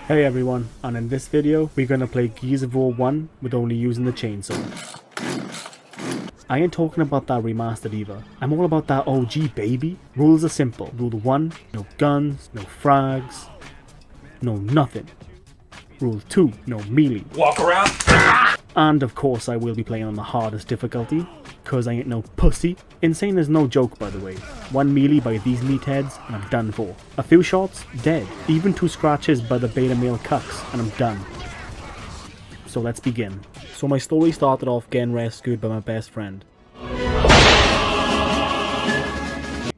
Hey everyone, and in this video we're gonna play Gears of War 1 with only using the chainsaw. I ain't talking about that remastered either. I'm all about that OG baby. Rules are simple. Rule 1, no guns, no frags, no nothing. Rule 2, no melee. Walk around. And of course I will be playing on the hardest difficulty, cause I ain't no pussy. Insane is no joke, by the way. One melee by these meatheads and I'm done for. A few shots, dead. Even 2 scratches by the beta male cucks and I'm done. So let's begin. So my story started off getting rescued by my best friend.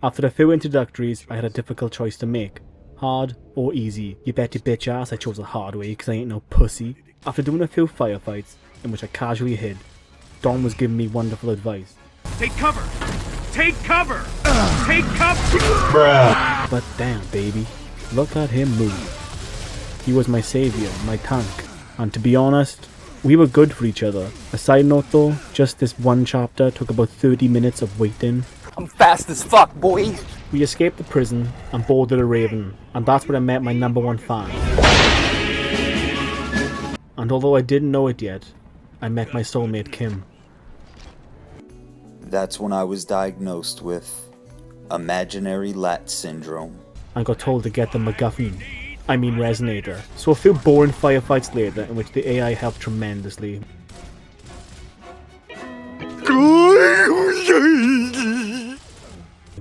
After a few introductories, I had a difficult choice to make. Hard or easy. You bet your bitch ass I chose the hard way cause I ain't no pussy. After doing a few firefights, in which I casually hid, Don was giving me wonderful advice. Take cover! Take cover! Take cover! Bruh. But damn baby, look at him move. He was my savior, my tank, and to be honest, we were good for each other. A side note though, just this one chapter took about 30 minutes of waiting. I'm fast as fuck, boy! We escaped the prison and boarded a Raven, and that's where I met my #1 fan. And although I didn't know it yet, I met my soulmate Kim. That's when I was diagnosed with imaginary lat syndrome. And got told to get the MacGuffin. I mean resonator. So a few boring firefights later in which the AI helped tremendously.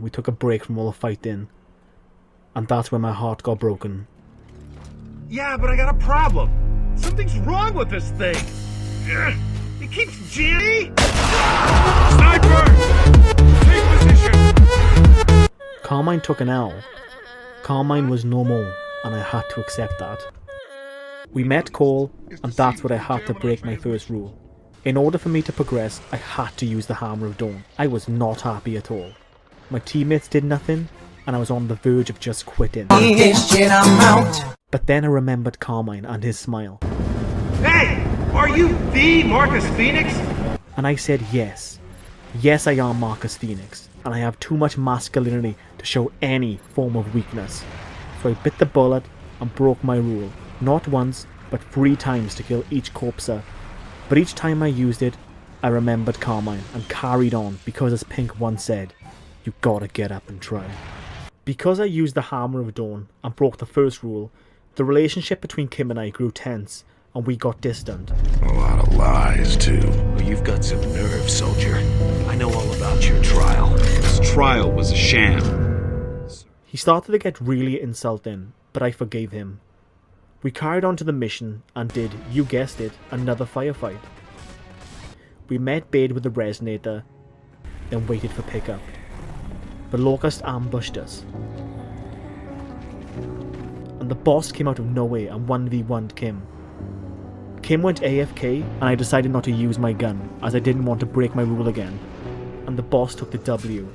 We took a break from all the fighting. And that's when my heart got broken. Yeah, but I got a problem. Something's wrong with this thing. It keeps jamming. Sniper! Take position! Carmine took an L. Carmine was no more, and I had to accept that. We met Cole, and that's where I had to break my first rule. In order for me to progress, I had to use the Hammer of Dawn. I was not happy at all. My teammates did nothing, and I was on the verge of just quitting. But then I remembered Carmine and his smile. Hey! Are you the Marcus Phoenix? And I said yes. Yes, I am Marcus Phoenix, and I have too much masculinity to show any form of weakness. So I bit the bullet and broke my rule. Not once, but 3 times to kill each corpser. But each time I used it, I remembered Carmine and carried on because as Pink once said, you gotta get up and try. Because I used the Hammer of Dawn and broke the first rule, the relationship between Kim and I grew tense and we got distant. A lot of lies, too. Well, you've got some nerve, soldier. I know all about your trial. This trial was a sham. He started to get really insulting, but I forgave him. We carried on to the mission and did, you guessed it, another firefight. We met Bade with the resonator, then waited for pickup. The Locust ambushed us. And the boss came out of nowhere and 1v1'd Kim. Kim went AFK and I decided not to use my gun as I didn't want to break my rule again. And the boss took the W.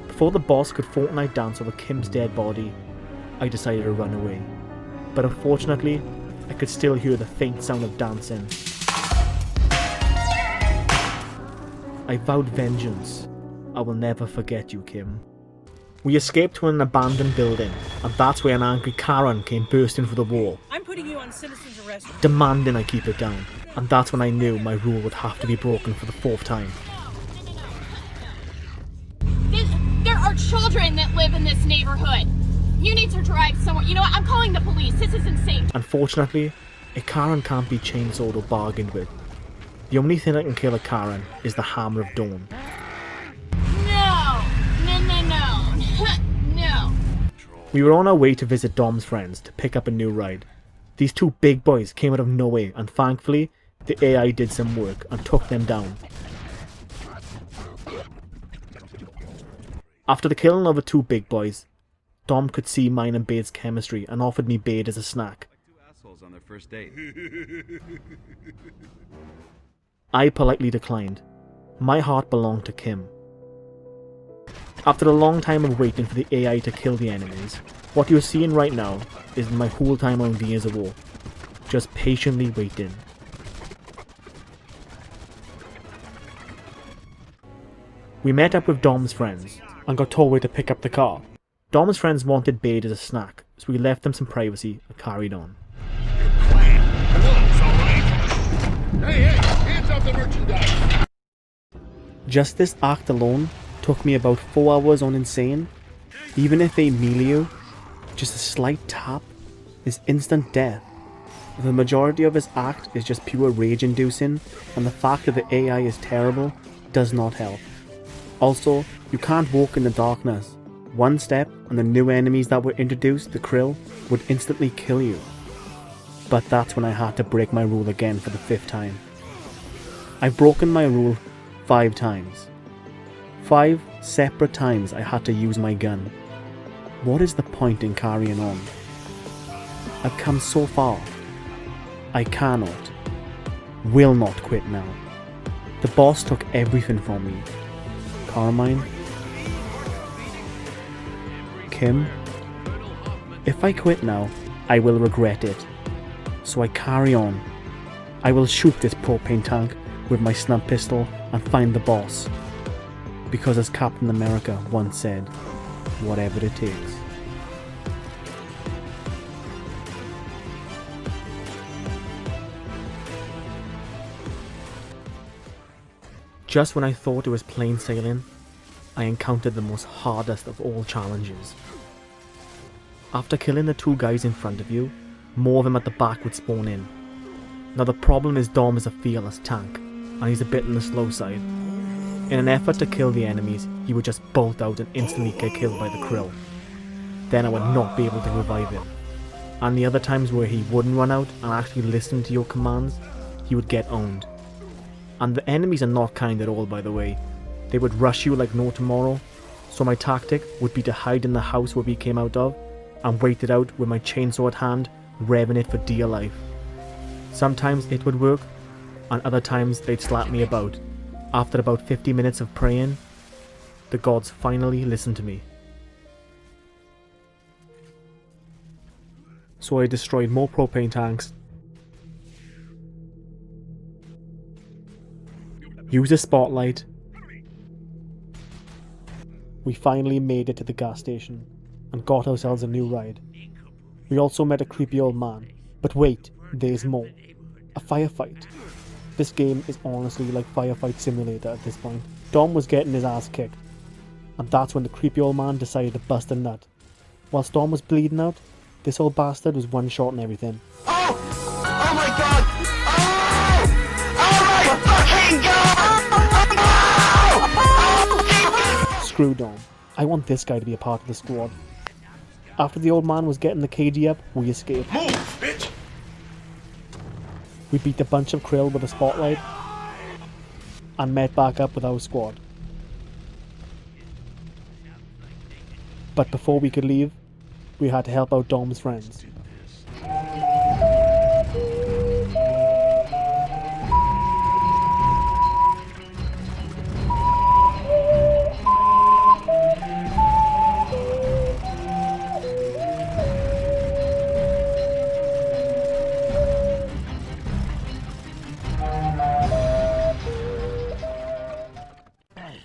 Before the boss could Fortnite dance over Kim's dead body, I decided to run away. But unfortunately, I could still hear the faint sound of dancing. I vowed vengeance. I will never forget you, Kim. We escaped to an abandoned building, and that's where an angry Karen came bursting through the wall. I'm putting you on citizen's arrest. Demanding I keep it down, and that's when I knew my rule would have to be broken for the 4th time. There are children that live in this neighborhood. You need to drive somewhere. You know what? I'm calling the police. This is insane. Unfortunately, a Karen can't be chainsawed or bargained with. The only thing that can kill a Karen is the Hammer of Dawn. No. We were on our way to visit Dom's friends to pick up a new ride. These 2 big boys came out of nowhere and thankfully, the AI did some work and took them down. After the killing of the 2 big boys, Dom could see mine and Bade's chemistry and offered me Bade as a snack. Like 2 assholes on their first date. I politely declined. My heart belonged to Kim. After a long time of waiting for the AI to kill the enemies, what you're seeing right now is my whole time on Gears of War. Just patiently waiting. We met up with Dom's friends and got told where to pick up the car. Dom's friends wanted bait as a snack, so we left them some privacy and carried on. Just this act alone took me about 4 hours on Insane. Even if they melee you, just a slight tap is instant death. The majority of his act is just pure rage inducing, and the fact that the AI is terrible does not help. Also, you can't walk in the darkness. One step and the new enemies that were introduced, the Krill, would instantly kill you. But that's when I had to break my rule again for the 5th time. I've broken my rule 5 times. 5 separate times I had to use my gun. What is the point in carrying on? I've come so far. I cannot, will not quit now. The boss took everything from me. Carmine, Kim. If I quit now, I will regret it. So I carry on. I will shoot this propane tank with my snub pistol and find the boss. Because as Captain America once said, whatever it takes. Just when I thought it was plain sailing, I encountered the most hardest of all challenges. After killing the 2 guys in front of you, more of them at the back would spawn in. Now the problem is Dom is a fearless tank, and he's a bit on the slow side. In an effort to kill the enemies, he would just bolt out and instantly get killed by the Krill. Then I would not be able to revive him. And the other times where he wouldn't run out and actually listen to your commands, he would get owned. And the enemies are not kind at all, by the way. They would rush you like no tomorrow, so my tactic would be to hide in the house where we came out of, and wait it out with my chainsaw at hand, revving it for dear life. Sometimes it would work, and other times they'd slap me about. After about 50 minutes of praying, the gods finally listened to me. So I destroyed more propane tanks, used a spotlight. We finally made it to the gas station and got ourselves a new ride. We also met a creepy old man. But wait, there's more. A firefight. This game is honestly like Firefight Simulator at this point. Dom was getting his ass kicked, and that's when the creepy old man decided to bust a nut. Whilst Dom was bleeding out, this old bastard was one-shotting everything. Oh! Oh my god! Oh! Oh my fucking god! Screw Dom. I want this guy to be a part of the squad. After the old man was getting the KD up, we escaped. Move, bitch! We beat a bunch of Krill with a spotlight and met back up with our squad. But before we could leave, we had to help out Dom's friends.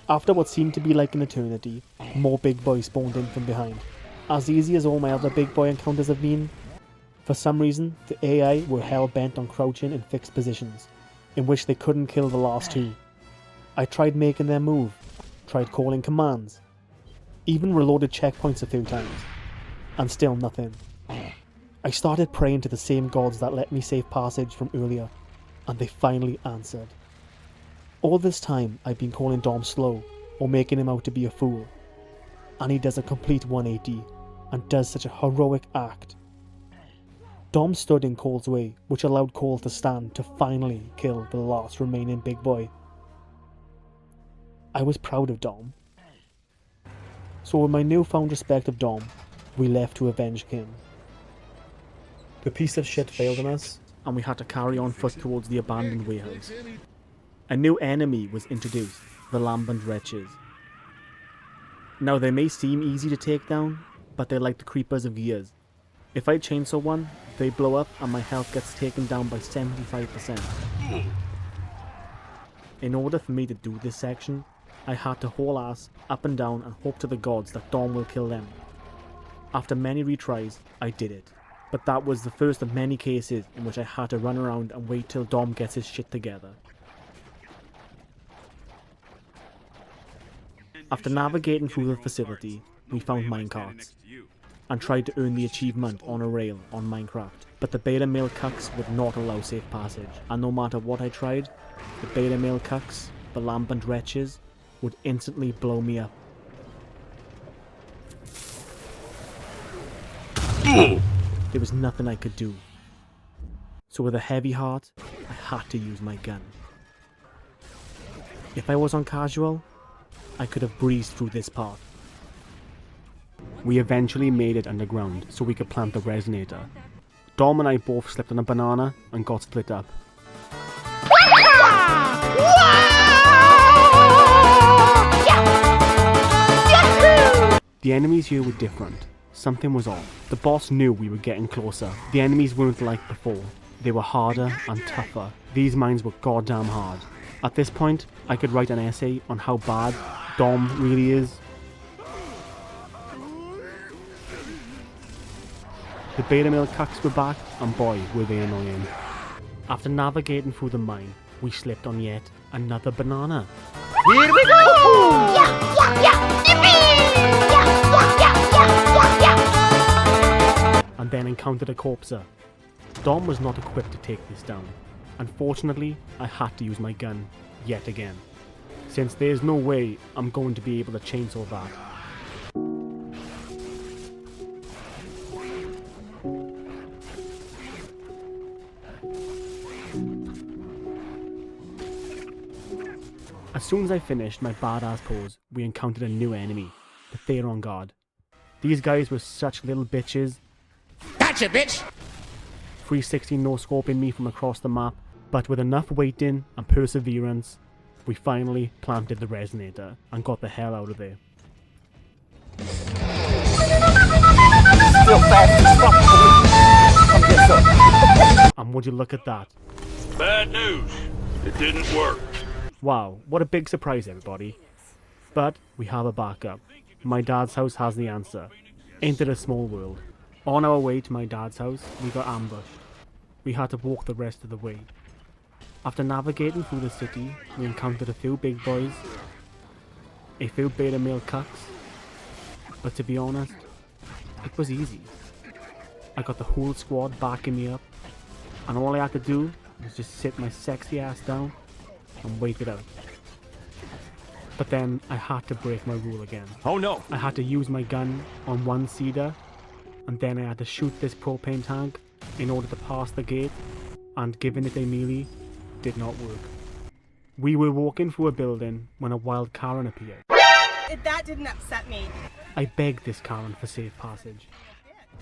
After what seemed to be like an eternity, more big boys spawned in from behind. As easy as all my other big boy encounters have been, for some reason the AI were hell-bent on crouching in fixed positions, in which they couldn't kill the last 2. I tried making them move, tried calling commands, even reloaded checkpoints a few times, and still nothing. I started praying to the same gods that let me save passage from earlier, and they finally answered. All this time I've been calling Dom slow, or making him out to be a fool, and he does a complete 180, and does such a heroic act. Dom stood in Cole's way, which allowed Cole to stand to finally kill the last remaining big boy. I was proud of Dom. So with my newfound respect of Dom, we left to avenge Kim. The piece of shit failed on us, and we had to carry on foot towards the abandoned warehouse. A new enemy was introduced, the Lambent Wretches. Now they may seem easy to take down, but they're like the creepers of gears. If I chainsaw one, they blow up and my health gets taken down by 75%. In order for me to do this section, I had to haul ass up and down and hope to the gods that Dom will kill them. After many retries, I did it. But that was the first of many cases in which I had to run around and wait till Dom gets his shit together. After navigating through the facility, we found minecarts and tried to earn the achievement on a rail on Minecraft. But the beta male cucks would not allow safe passage, and no matter what I tried, the beta male cucks, the lambent wretches, would instantly blow me up. There was nothing I could do. So with a heavy heart, I had to use my gun. If I was on casual, I could have breezed through this part. We eventually made it underground so we could plant the resonator. Dom and I both slipped on a banana and got split up. The enemies here were different. Something was off. The boss knew we were getting closer. The enemies weren't like before. They were harder and tougher. These mines were goddamn hard. At this point, I could write an essay on how bad Dom really is. The beta male cucks were back, and boy were they annoying. After navigating through the mine, we slipped on yet another banana. Here we go! And then encountered a corpser. Dom was not equipped to take this down. Unfortunately, I had to use my gun yet again, since there's no way I'm going to be able to chainsaw that. As soon as I finished my badass pose, we encountered a new enemy, the Theron Guard. These guys were such little bitches. Gotcha, bitch! 360 no-scoping me from across the map, but with enough waiting and perseverance, we finally planted the resonator and got the hell out of there. Still fast as fuck, boy. Come get some. And would you look at that? Bad news. It didn't work. Wow, what a big surprise, everybody. But we have a backup. My dad's house has the answer. Ain't it a small world? On our way to my dad's house, we got ambushed. We had to walk the rest of the way. After navigating through the city, we encountered a few big boys, a few beta male cucks, but to be honest, it was easy. I got the whole squad backing me up, and all I had to do was just sit my sexy ass down and wait it out. But then I had to break my rule again. Oh no. I had to use my gun on one cedar, and then I had to shoot this propane tank in order to pass the gate, and giving it a melee did not work. We were walking through a building when a wild Karen appeared. That didn't upset me. I begged this Karen for safe passage.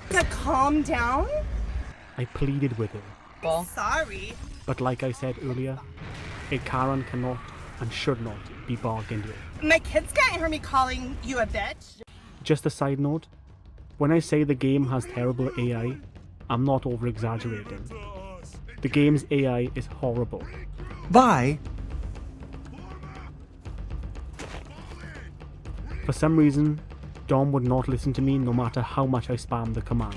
To calm down? I pleaded with her. Sorry. But like I said earlier, a Karen cannot and should not be bargained with. My kids can't hear me calling you a bitch. Just a side note, when I say the game has terrible AI, I'm not over exaggerating. The game's AI is horrible. Bye. For some reason, Dom would not listen to me no matter how much I spammed the commands.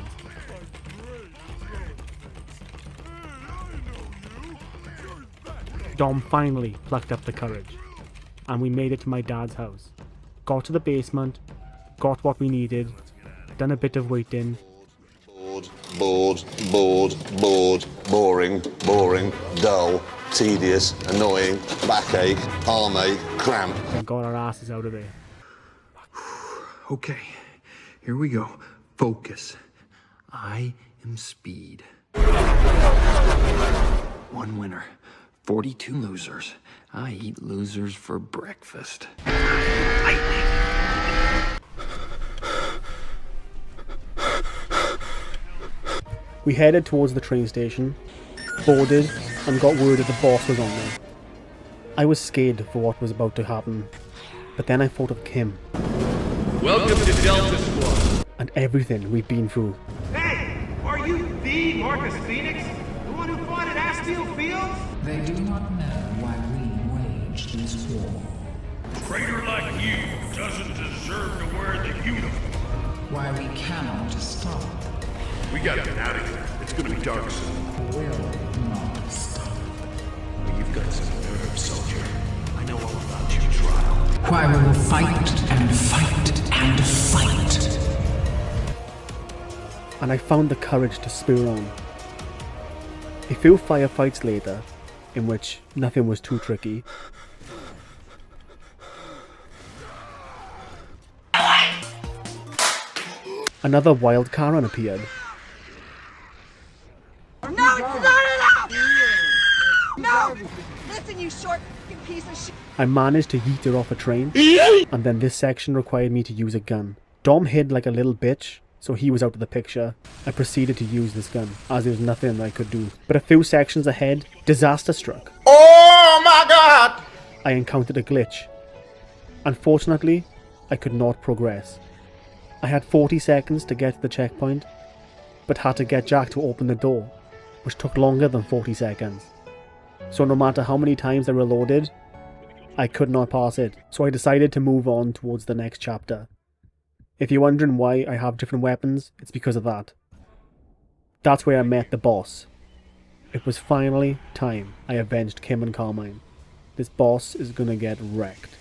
Dom finally plucked up the courage, and we made it to my dad's house. Got to the basement, got what we needed, done a bit of waiting, Bored, boring, dull, tedious, annoying, backache, armache, cramp. and got our asses out of there. Okay, here we go. Focus. I am Speed. 1 winner, 42 losers. I eat losers for breakfast. We headed towards the train station, boarded, and got word that the boss was on there. I was scared for what was about to happen, but then I thought of Kim Welcome to Delta Squad. and everything we've been through. Hey, are you the Marcus Phoenix? The one who fought at Asteel Fields? They do not know why we waged this war. A traitor like you doesn't deserve to wear the uniform. why we cannot stop. We gotta get out of here. It's gonna be dark soon. Will not stop. You've got some nerve, soldier. I know all about your trial. Why we will fight and fight and fight. And I found the courage to spur on. A few firefights later, in which nothing was too tricky, another wild Karen appeared. No, it's not enough! No! Listen, you short piece of shit. I managed to yeet her off a train, and then this section required me to use a gun. Dom hid like a little bitch, so he was out of the picture. I proceeded to use this gun, as there was nothing I could do. But a few sections ahead, disaster struck. Oh my god! I encountered a glitch. Unfortunately, I could not progress. I had 40 seconds to get to the checkpoint, but had to get Jack to open the door, which took longer than 40 seconds. So no matter how many times I reloaded, I could not pass it, so I decided to move on towards the next chapter. If you're wondering why I have different weapons, it's because of that. That's where I met the boss. It was finally time I avenged Kim and Carmine. This boss is gonna get wrecked.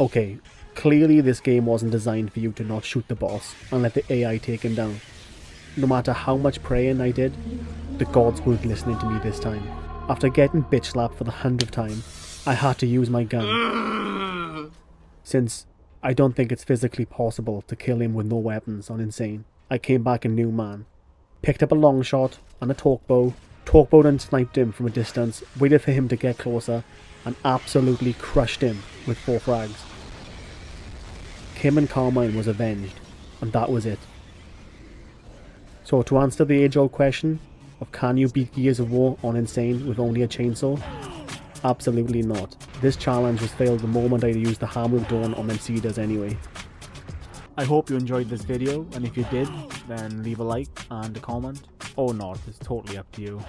Okay, clearly this game wasn't designed for you to not shoot the boss and let the AI take him down. No matter how much praying I did, the gods weren't listening to me this time. After getting bitch slapped for the 100th time, I had to use my gun. Since I don't think it's physically possible to kill him with no weapons on Insane, I came back a new man. Picked up a long shot and a torque bow and sniped him from a distance, waited for him to get closer, and absolutely crushed him with 4 frags. Kim and Carmine was avenged, and that was it. So to answer the age-old question of can you beat Gears of War on Insane with only a chainsaw? Absolutely not. This challenge was failed the moment I used the Hammer of Dawn on them cedars anyway. I hope you enjoyed this video, and if you did, then leave a like and a comment. Or not, it's totally up to you.